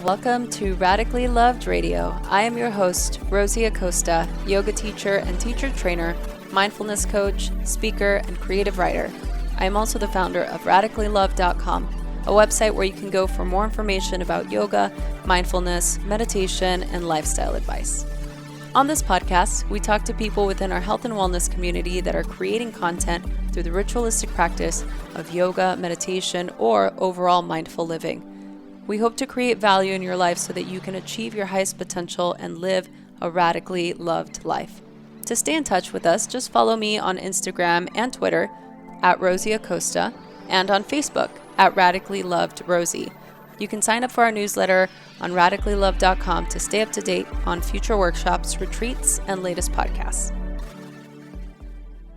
Welcome to Radically Loved Radio. I am your host, Rosie Acosta, yoga teacher and teacher trainer, mindfulness coach, speaker, and creative writer. I am also the founder of radicallylove.com, a website where you can go for more information about yoga, mindfulness, meditation, and lifestyle advice. On this podcast, we talk to people within our health and wellness community that are creating content through the ritualistic practice of yoga, meditation, or overall mindful living. We hope to create value in your life so that you can achieve your highest potential and live a radically loved life. To stay in touch with us, just follow me on Instagram and Twitter at Rosie Acosta and on Facebook at Radically Loved Rosie. You can sign up for our newsletter on radicallylove.com to stay up to date on future workshops, retreats, and latest podcasts.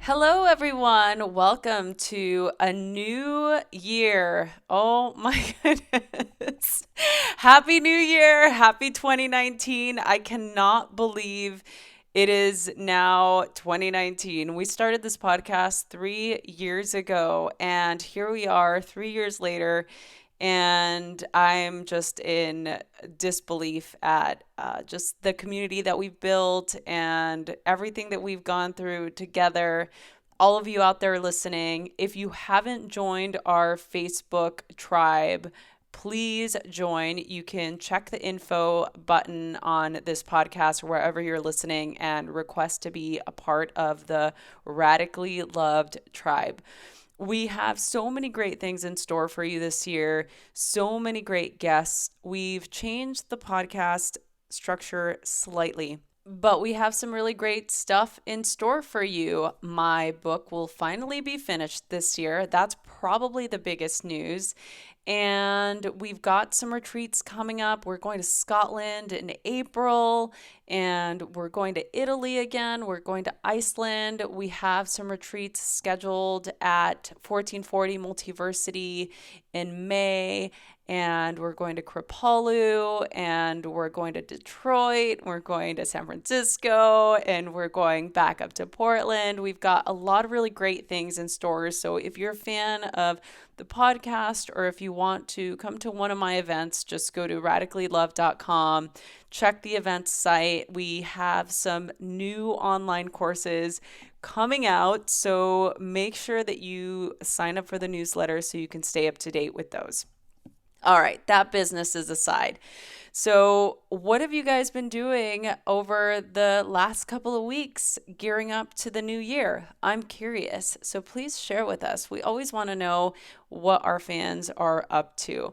Hello, everyone. Welcome to a new year. Oh my goodness. Happy New Year. Happy 2019. I cannot believe it is now 2019. We started this podcast 3 years ago, and here we are 3 years later. And I'm just in disbelief at just the community that we've built and everything that we've gone through together. All of you out there listening, if you haven't joined our Facebook tribe, please join. You can check the info button on this podcast or wherever you're listening and request to be a part of the Radically Loved tribe. We have so many great things in store for you this year, so many great guests. We've changed the podcast structure slightly, but we have some really great stuff in store for you. My book will finally be finished this year. That's probably the biggest news. And we've got some retreats coming up. We're going to Scotland in April, and we're going to Italy again. We're going to Iceland. We have some retreats scheduled at 1440 Multiversity in May, and we're going to Kripalu, and we're going to Detroit, we're going to San Francisco, and we're going back up to Portland. We've got a lot of really great things in store. So if you're a fan of the podcast, or if you want to come to one of my events, just go to radicallylove.com, check the events site. We have some new online courses coming out, so make sure that you sign up for the newsletter so you can stay up to date with those. All right, that business is aside. So what have you guys been doing over the last couple of weeks gearing up to the new year? I'm curious, so please share with us. We always want to know what our fans are up to.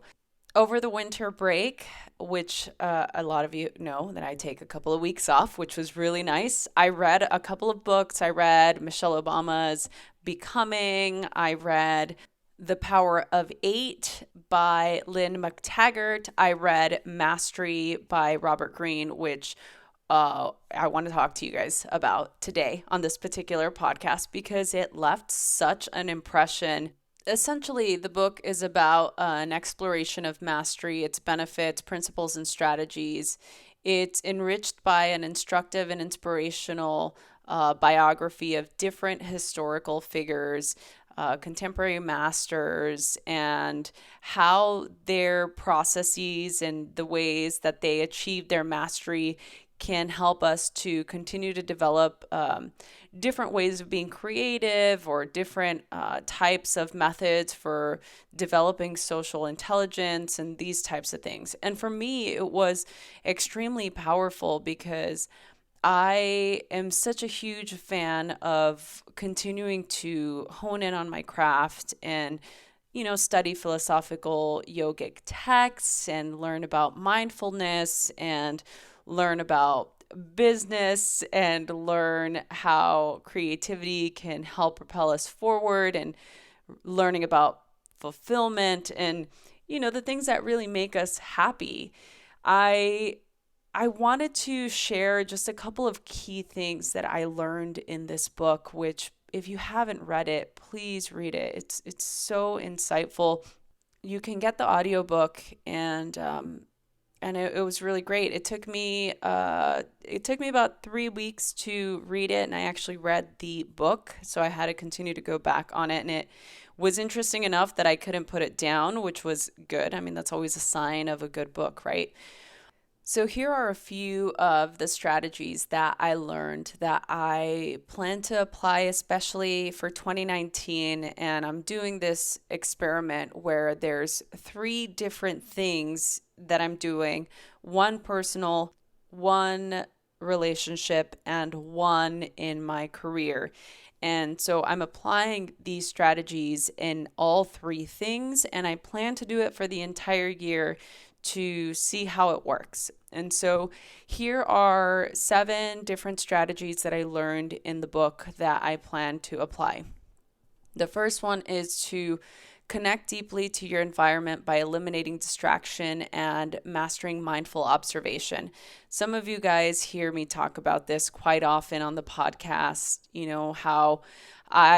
Over the winter break, which a lot of you know that I take a couple of weeks off, which was really nice. I read a couple of books. I read Michelle Obama's Becoming. I read The Power of Eight by Lynn McTaggart. I read Mastery by Robert Greene, which I want to talk to you guys about today on this particular podcast because it left such an impression. Essentially, the book is about an exploration of mastery, its benefits, principles, and strategies. It's enriched by an instructive and inspirational biography of different historical figures, contemporary masters, and how their processes and the ways that they achieve their mastery can help us to continue to develop different ways of being creative or different types of methods for developing social intelligence and these types of things. And for me, it was extremely powerful because I am such a huge fan of continuing to hone in on my craft and, study philosophical yogic texts and learn about mindfulness and learn about business and learn how creativity can help propel us forward and learning about fulfillment and, the things that really make us happy. I wanted to share just a couple of key things that I learned in this book, which if you haven't read it, please read it. It's so insightful. You can get the audiobook and and it was really great. It took me about 3 weeks to read it, and I actually read the book, so I had to continue to go back on it, and it was interesting enough that I couldn't put it down, which was good. I mean, that's always a sign of a good book, right? So, here are a few of the strategies that I learned that I plan to apply, especially for 2019. And I'm doing this experiment where there's three different things that I'm doing: one personal, one relationship, and one in my career. And so I'm applying these strategies in all three things, and I plan to do it for the entire year to see how it works. And so here are 7 different strategies that I learned in the book that I plan to apply. The first one is to connect deeply to your environment by eliminating distraction and mastering mindful observation. Some of you guys hear me talk about this quite often on the podcast, how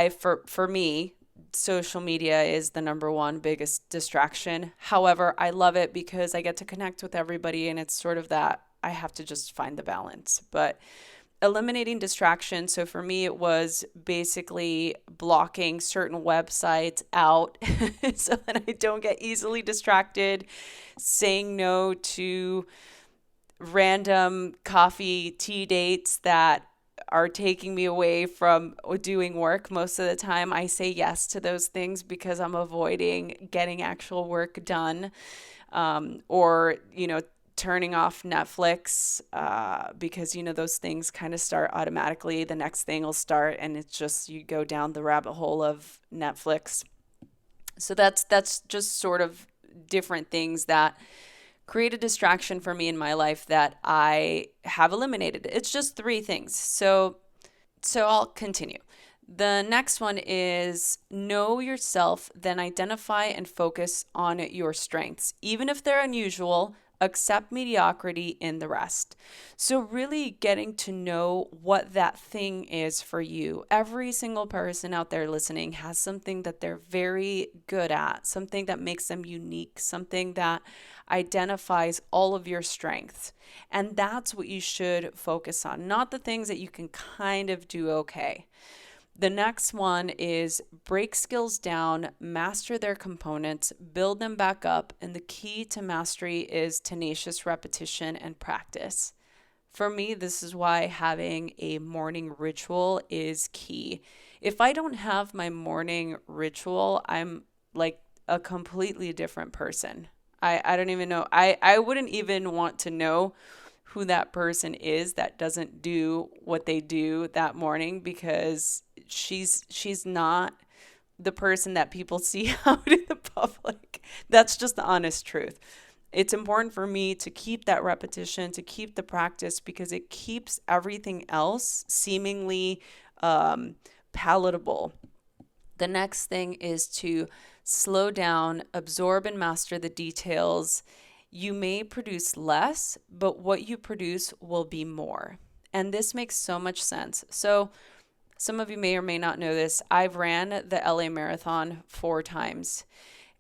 for me, social media is the number one biggest distraction. However, I love it because I get to connect with everybody, and it's sort of that I have to just find the balance. But eliminating distraction. So for me, it was basically blocking certain websites out so that I don't get easily distracted, saying no to random coffee, tea dates that are taking me away from doing work. Most of the time, I say yes to those things because I'm avoiding getting actual work done, or turning off Netflix because those things kind of start automatically. The next thing will start, and it's just you go down the rabbit hole of Netflix. So that's just sort of different things that create a distraction for me in my life that I have eliminated. It's just 3 things. So I'll continue. The next one is know yourself, then identify and focus on your strengths. Even if they're unusual, accept mediocrity in the rest. So, really getting to know what that thing is for you. Every single person out there listening has something that they're very good at, something that makes them unique, something that identifies all of your strengths. And that's what you should focus on, not the things that you can kind of do okay. The next one is break skills down, master their components, build them back up, and the key to mastery is tenacious repetition and practice. For me, this is why having a morning ritual is key. If I don't have my morning ritual, I'm like a completely different person. I don't even know. I wouldn't even want to know who that person is that doesn't do what they do that morning, because she's not the person that people see out in the public. That's just the honest truth. It's important for me to keep that repetition, to keep the practice, because it keeps everything else seemingly palatable. The next thing is to slow down, absorb and master the details. You may produce less, but what you produce will be more. And this makes so much sense. So, some of you may or may not know this. I've ran the LA Marathon 4 times,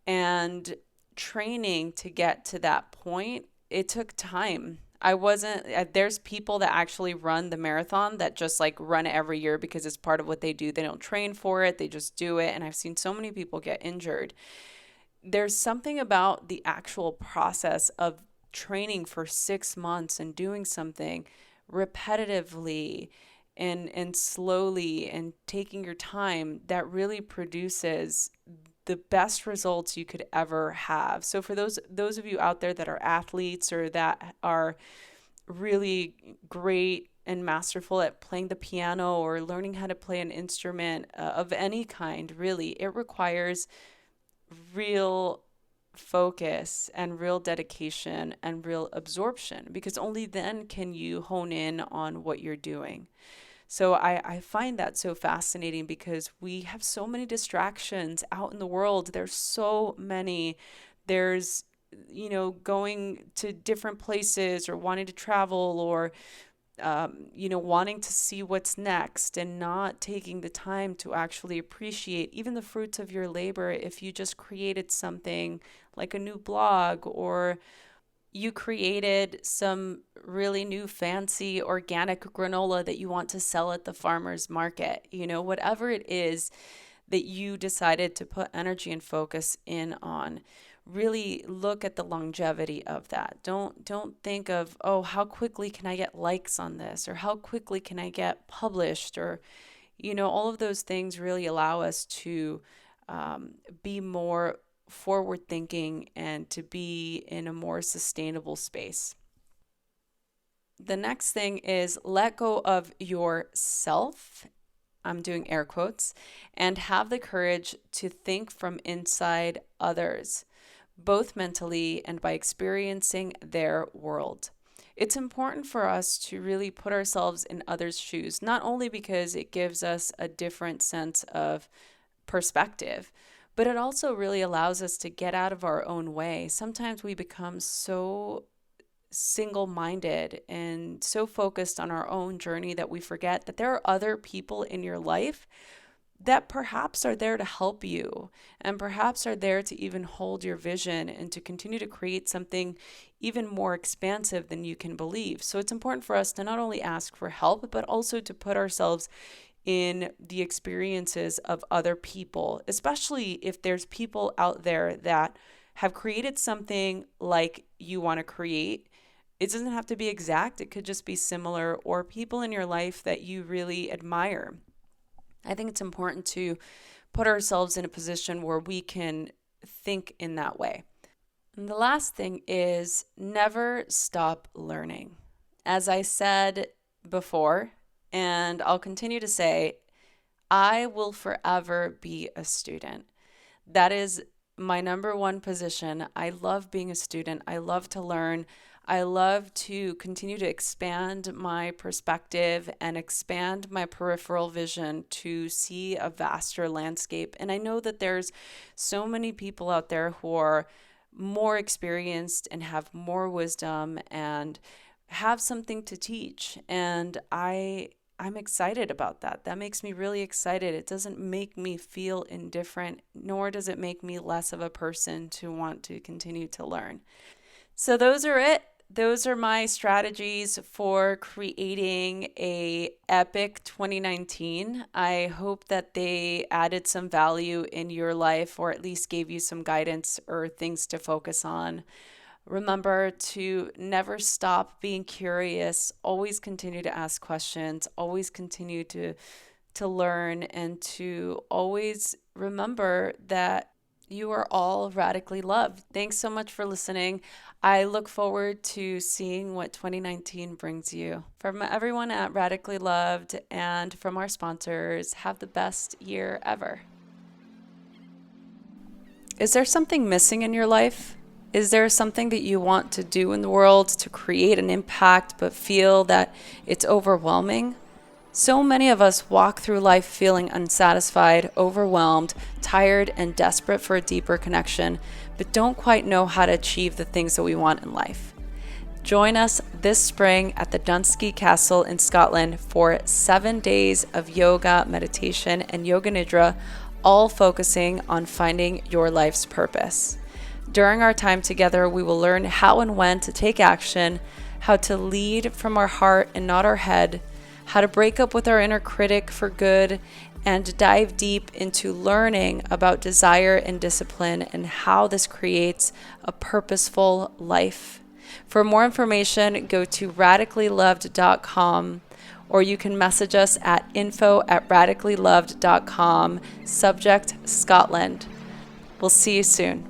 and training to get to that point, it took time. I wasn't, there's people that actually run the marathon that just like run it every year because it's part of what they do. They don't train for it, they just do it. And I've seen so many people get injured. There's something about the actual process of training for 6 months and doing something repetitively and slowly and taking your time that really produces the best results you could ever have. So for those of you out there that are athletes or that are really great and masterful at playing the piano or learning how to play an instrument of any kind, really, it requires real focus and real dedication and real absorption, because only then can you hone in on what you're doing. So I find that so fascinating because we have so many distractions out in the world. There's so many. There's, going to different places or wanting to travel or, wanting to see what's next and not taking the time to actually appreciate even the fruits of your labor. If you just created something like a new blog or you created some really new fancy organic granola that you want to sell at the farmer's market. Whatever it is that you decided to put energy and focus in on, really look at the longevity of that. Don't think of, oh, how quickly can I get likes on this, or how quickly can I get published, or all of those things really allow us to be more forward thinking and to be in a more sustainable space. The next thing is let go of yourself. I'm doing air quotes, and have the courage to think from inside others, both mentally and by experiencing their world. It's important for us to really put ourselves in others' shoes, not only because it gives us a different sense of perspective, but it also really allows us to get out of our own way. Sometimes we become so single-minded and so focused on our own journey that we forget that there are other people in your life that perhaps are there to help you, and perhaps are there to even hold your vision and to continue to create something even more expansive than you can believe. So it's important for us to not only ask for help, but also to put ourselves in the experiences of other people, especially if there's people out there that have created something like you want to create. It doesn't have to be exact. It could just be similar, or people in your life that you really admire. I think it's important to put ourselves in a position where we can think in that way. And the last thing is never stop learning. As I said before, and I'll continue to say, I will forever be a student. That is my number one position. I love being a student. I love to learn. I love to continue to expand my perspective and expand my peripheral vision to see a vaster landscape. And I know that there's so many people out there who are more experienced and have more wisdom and have something to teach. And I'm excited about that. That makes me really excited. It doesn't make me feel indifferent, nor does it make me less of a person to want to continue to learn. So those are it. Those are my strategies for creating a epic 2019. I hope that they added some value in your life, or at least gave you some guidance or things to focus on. Remember to never stop being curious, always continue to ask questions, always continue to learn, and to always remember that you are all radically loved. Thanks so much for listening. I look forward to seeing what 2019 brings you. From everyone at Radically Loved and from our sponsors, have the best year ever. Is there something missing in your life? Is there something that you want to do in the world to create an impact but feel that it's overwhelming? So many of us walk through life feeling unsatisfied, overwhelmed, tired, and desperate for a deeper connection, but don't quite know how to achieve the things that we want in life. Join us this spring at the Dunsky Castle in Scotland for 7 days of yoga, meditation, and yoga nidra, all focusing on finding your life's purpose. During our time together, we will learn how and when to take action, how to lead from our heart and not our head, how to break up with our inner critic for good, and dive deep into learning about desire and discipline and how this creates a purposeful life. For more information, go to radicallyloved.com, or you can message us at info@radicallyloved.com, subject Scotland. We'll see you soon.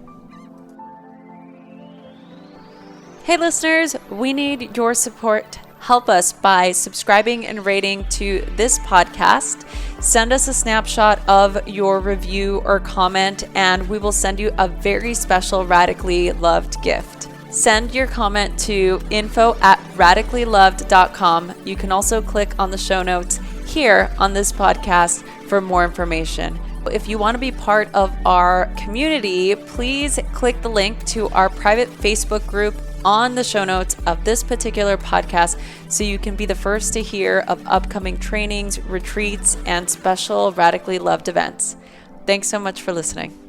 Hey listeners, we need your support. Help us by subscribing and rating to this podcast. Send us a snapshot of your review or comment, and we will send you a very special Radically Loved gift. Send your comment to info@radicallyloved.com. You can also click on the show notes here on this podcast for more information. If you want to be part of our community, please click the link to our private Facebook group on the show notes of this particular podcast so you can be the first to hear of upcoming trainings, retreats, and special Radically Loved events. Thanks so much for listening.